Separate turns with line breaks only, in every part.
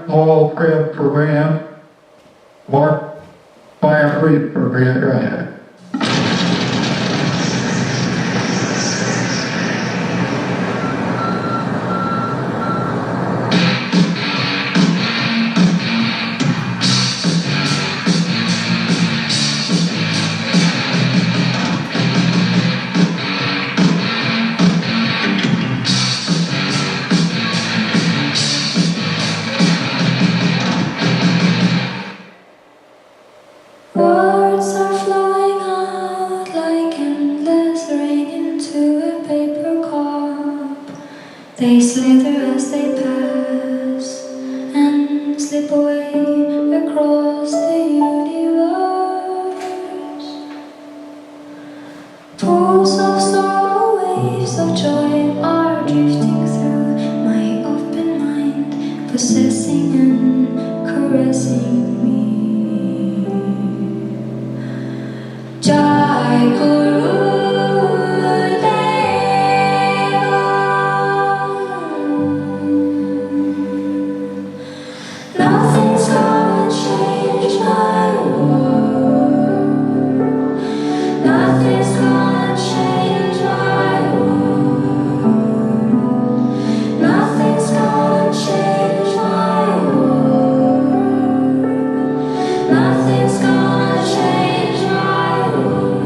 Paul Crib for Graham, Mark Firefleet for Graham.
Words are flying out like endless rain into a paper cup. They slither as they pass and slip away across the universe. Pools of sorrow, waves of joy are drifting through my open mind, possessing and caressing me. Jai Guru Deva. Nothing's gonna change my world. Nothing's gonna change my world. Nothing's gonna change my world. Nothing's gonna change my world.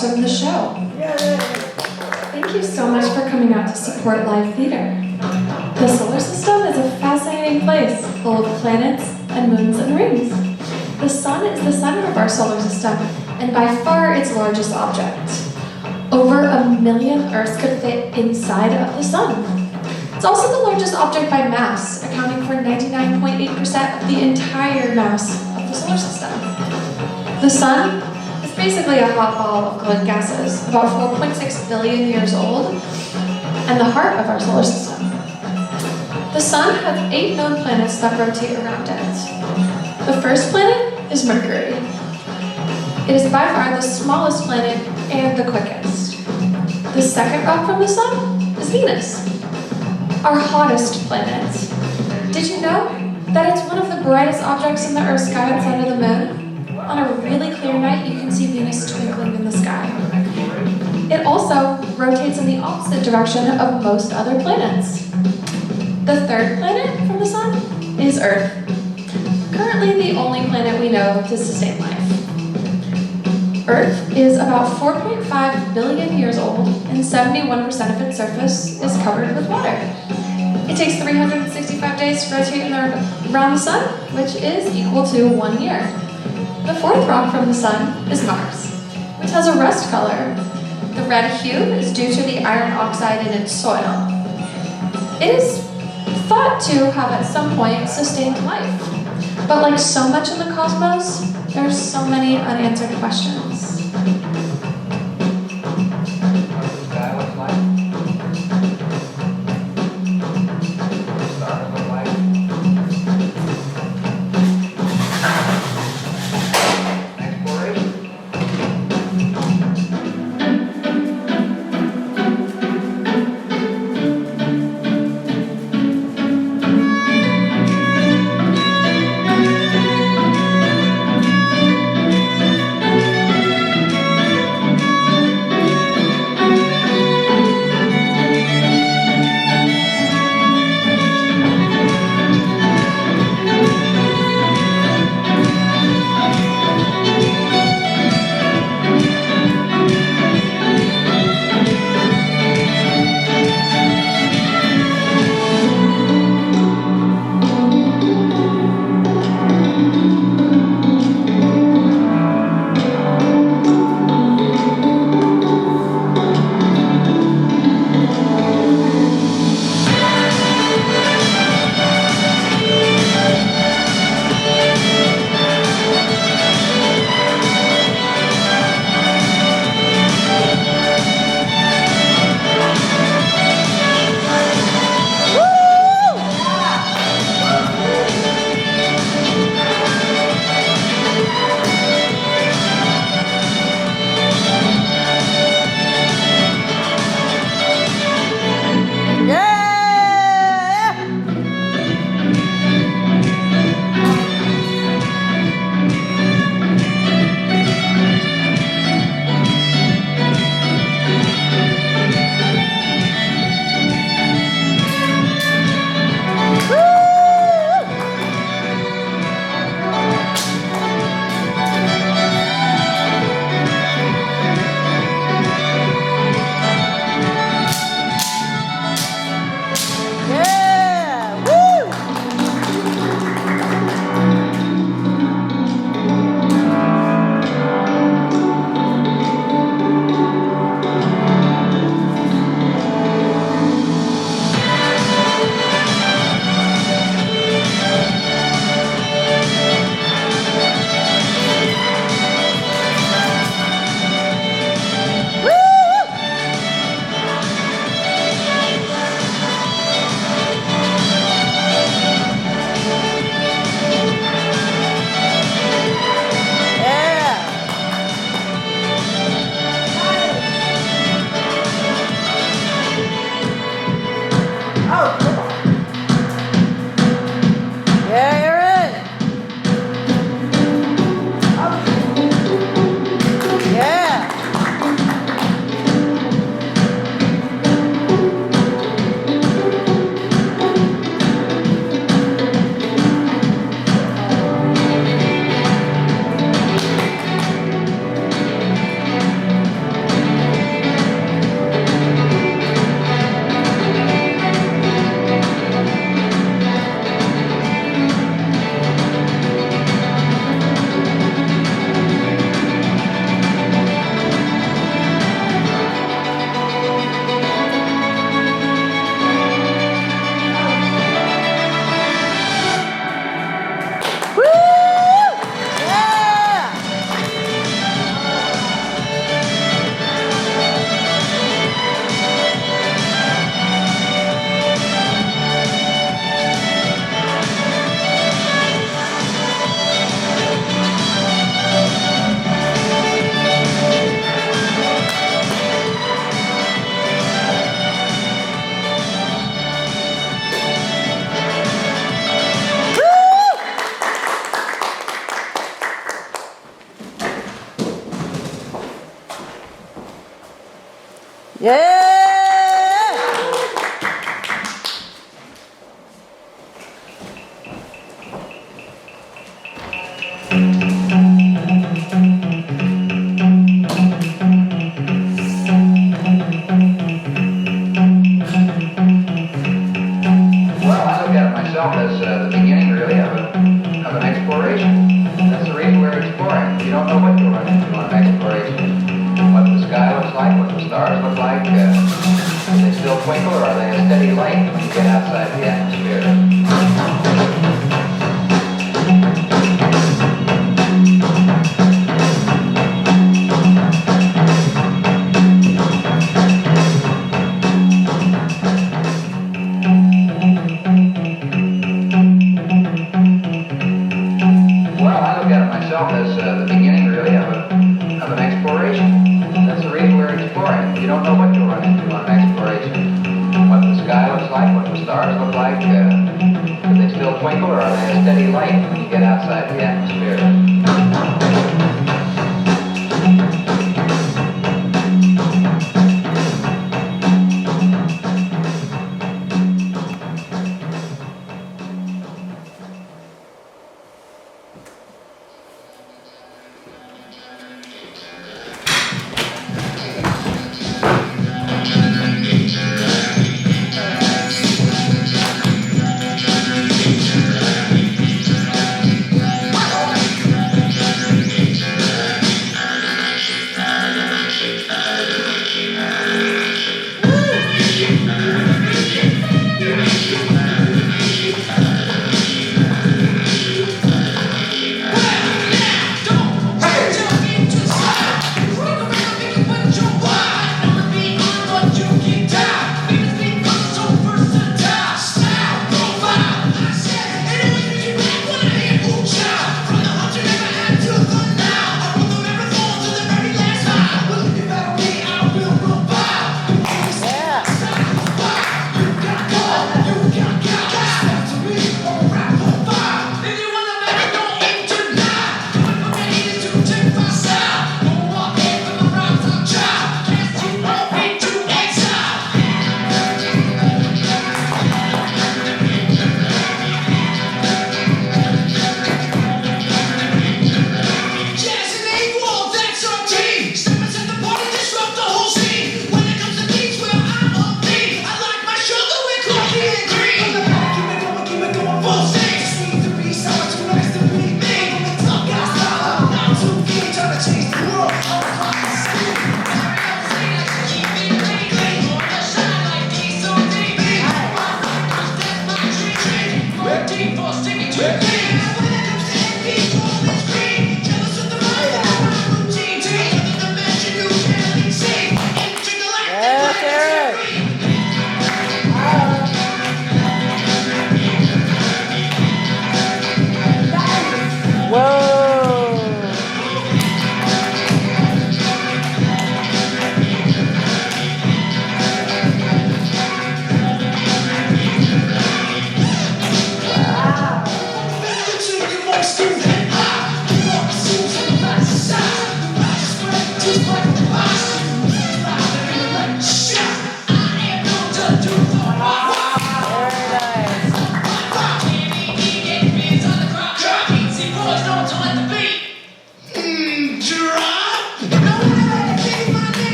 applause from the show. Thank you so much for coming out to support live theater. The solar system is a fascinating place full of planets and moons and rings. The sun is the center of our solar system and by far its largest object. Over 1 million Earths could fit inside of the sun. It's also the largest object by mass, accounting for 99.8% of the entire mass of the solar system. The sun is basically a hot ball of glowing gases, about 4.6 billion years old, and the heart of our solar system. The sun has 8 known planets that rotate around it. The first planet is Mercury. It is by far the smallest planet and the quickest. The second rock from the sun is Venus, our hottest planet. Did you know that it's one of the brightest objects in the Earth's sky outside of the moon? On a really clear night, you can see Venus twinkling in the sky. It also rotates in the opposite direction of most other planets. The third planet from the sun is Earth, currently the only planet we know to sustain life. Earth is about 4.5 billion years old, and 71% of its surface is covered with water. It takes 365 days to rotate around the sun, which is equal to 1 year. The fourth rock from the sun is Mars, which has a rust color. The red hue is due to the iron oxide in its soil. It is thought to have at some point sustained life, but like so much in the cosmos, there's so many unanswered questions.
Well, I look at it myself as the beginning, really, of an exploration. That's the reason we're exploring. You don't know what you'll run into on an exploration. What the sky looks like, what the stars look like. Do they still twinkle, or are they a steady light when you get outside the atmosphere? Well, I look at it myself as the beginning, really, of an exploration. That's the reason we're exploring. You don't know what you'll run into on an exploration. What the sky looks like, what the stars look like. Do they still twinkle, or are they a steady light when you get outside the atmosphere?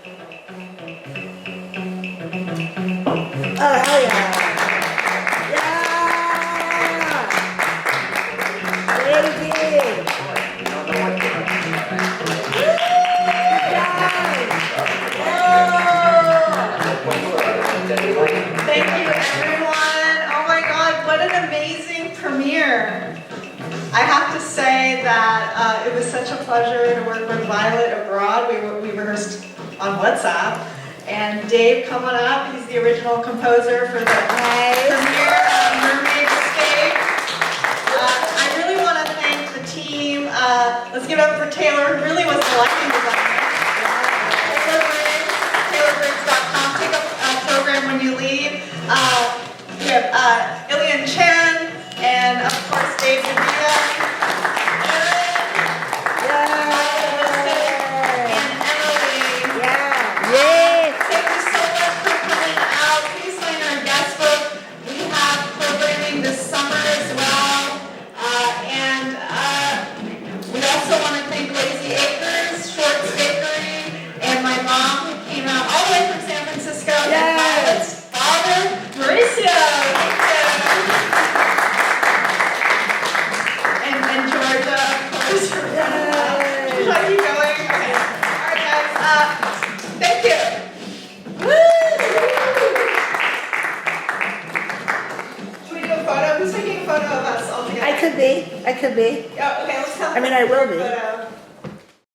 Oh, hell yeah. Yeah! Baby!
Thank you, everyone. Oh my God, what an amazing premiere. I have to say that it was such a pleasure to work with Violet abroad. We rehearsed on WhatsApp. And Dave coming up, he's the original composer for the premiere of Mermaid Escape. I really want to thank the team. Let's give it up for Taylor, who really was the lighting designer. TaylorBriggs.com. Take a program when you leave. We have Ilian Chen and of course Dave Davida, and Emily. Thank you so much for coming out. Please sign our guest book. We have programming this summer as well. We also want to thank Lazy Acres, Schwartz Bakery, and my mom who came out all the way from San Francisco. And Violet's father, Mauricio. And Georgia, of course. Should I keep going? Okay. All right, guys. Thank you. Should we do a photo? Who's taking a photo of us all together?
I could be.
Oh, okay, let's tell
I mean, I will be.
Photo.